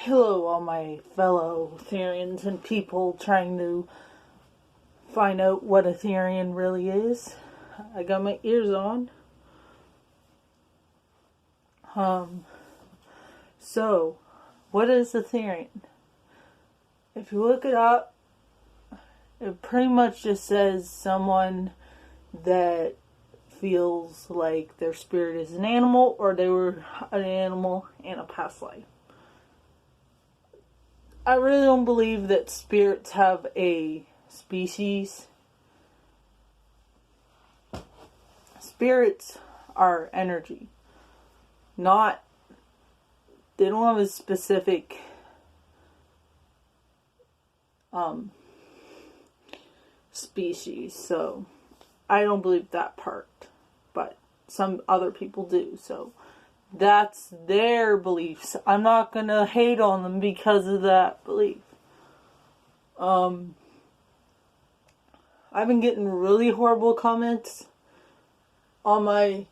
Hello, all my fellow Therians and people trying to find out what a Therian really is. I got my ears on. So, what is a Therian? If you look it up, it pretty much just says someone that feels like their spirit is an animal or they were an animal in a past life. I really don't believe that spirits have a species. Spirits are energy. They don't have a specific species, so I don't believe that part, but some other people do, so that's their beliefs. I'm not gonna hate on them because of that belief. I've been getting really horrible comments on my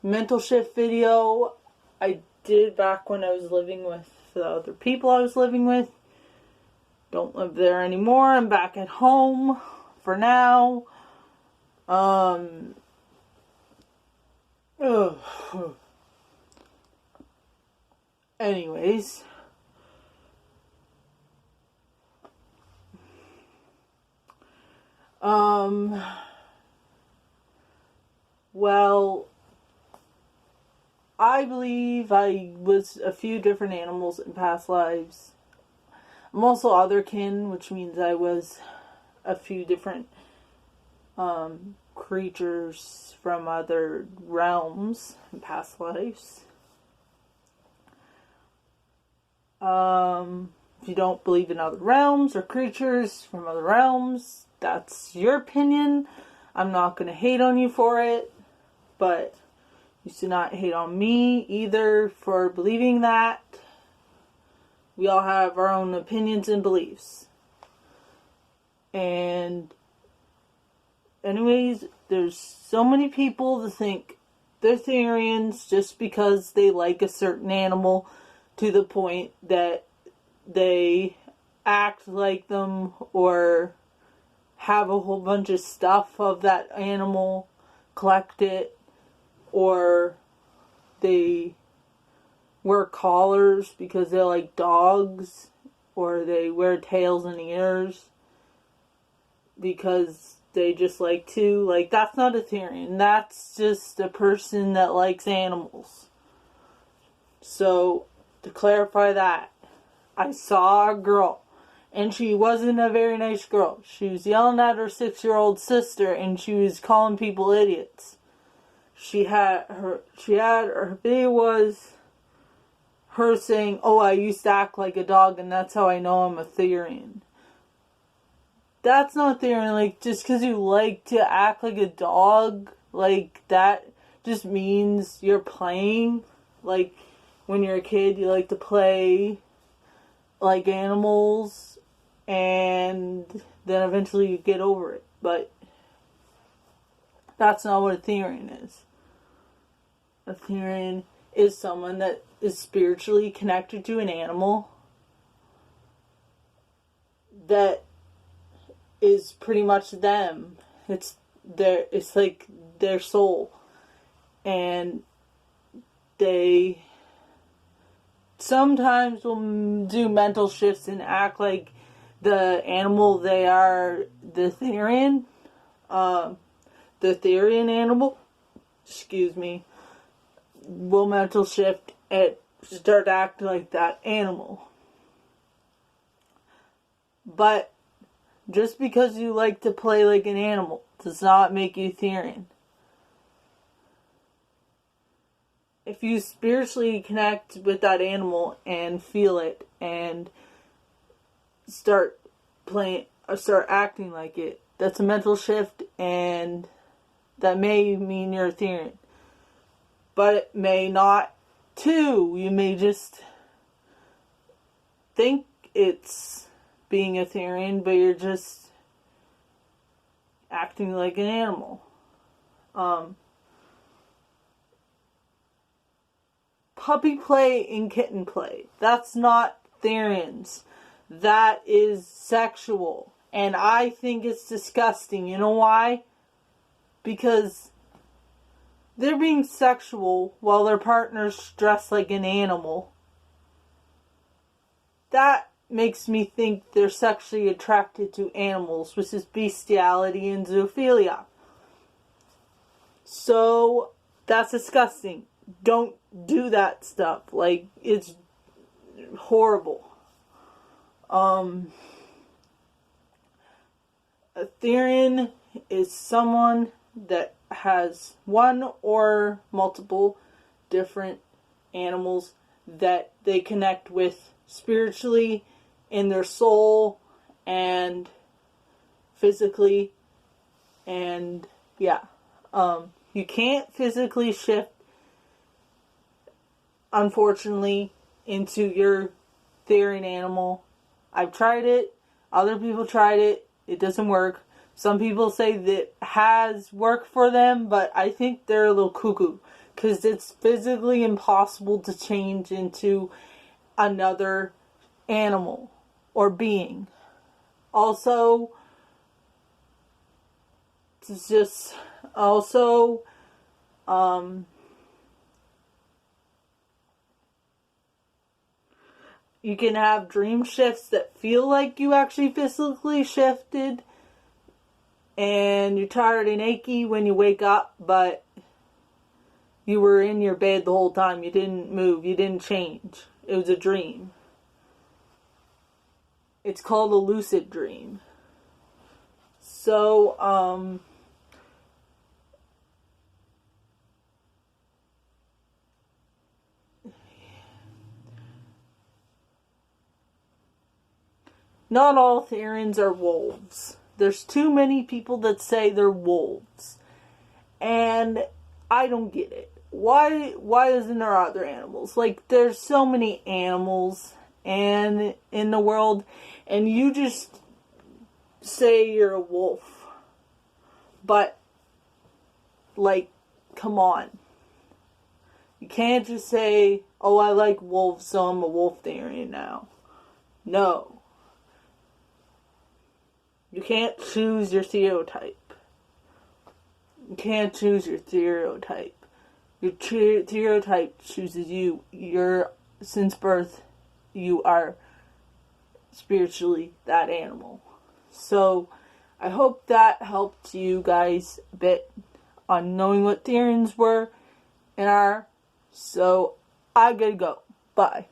mental shift video I did back when I was living with the other people I was living with. Don't live there anymore. I'm back at home for now. Anyways. Well, I believe I was a few different animals in past lives. I'm also otherkin, which means I was a few different creatures from other realms in past lives. If you don't believe in other realms or creatures from other realms, that's your opinion. I'm not going to hate on you for it, but you should not hate on me either for believing that. We all have our own opinions and beliefs. And anyways, there's so many people that think they're Therians just because they like a certain animal to the point that they act like them or have a whole bunch of stuff of that animal, collect it, or they wear collars because they like dogs, or they wear tails and ears because they just like to. Like, that's not a Therian. That's just a person that likes animals. So, to clarify that, I saw a girl, and she wasn't a very nice girl. She was yelling at her 6-year-old sister, and she was calling people idiots. Her video was her saying, "Oh, I used to act like a dog, and that's how I know I'm a Therian." That's not Therian. Like, just because you like to act like a dog, like, that just means you're playing. Like, when you're a kid, you like to play like animals, and then eventually you get over it. But that's not what a Therian is. A Therian is someone that is spiritually connected to an animal that is pretty much them. It's like their soul. And they sometimes will do mental shifts and act like the animal they are, the Therian. The Therian animal, will mental shift and start acting like that animal. But just because you like to play like an animal does not make you Therian. If you spiritually connect with that animal and feel it and start playing or start acting like it, that's a mental shift, and that may mean you're a Therian. But it may not too. You may just think it's being a Therian, but you're just acting like an animal. puppy play and kitten play. That's not Therians. That is sexual. And I think it's disgusting. You know why? Because they're being sexual while their partner's dressed like an animal. That makes me think they're sexually attracted to animals, which is bestiality and zoophilia. So, that's disgusting. Don't do that stuff. Like, it's horrible. A Therian is someone that has one or multiple different animals that they connect with spiritually, in their soul, and physically, and yeah. You can't physically shift, unfortunately, into your Therian animal. I've tried it. Other people tried it. It doesn't work. Some people say that it has worked for them, but I think they're a little cuckoo. Because it's physically impossible to change into another animal or being. Also, it's just... Also, you can have dream shifts that feel like you actually physically shifted, and you're tired and achy when you wake up, but you were in your bed the whole time. You didn't move. You didn't change. It was a dream. It's called a lucid dream. So, not all Therians are wolves. There's too many people that say they're wolves. And I don't get it. Why isn't there other animals? Like, there's so many animals and in the world, and you just say you're a wolf. But, like, come on. You can't just say, oh, I like wolves, so I'm a wolf Therian now. No. You can't choose your stereotype. You can't choose your stereotype. Your stereotype chooses you. Since birth, you are spiritually that animal. So, I hope that helped you guys a bit on knowing what Therians were and are. So, I gotta go. Bye.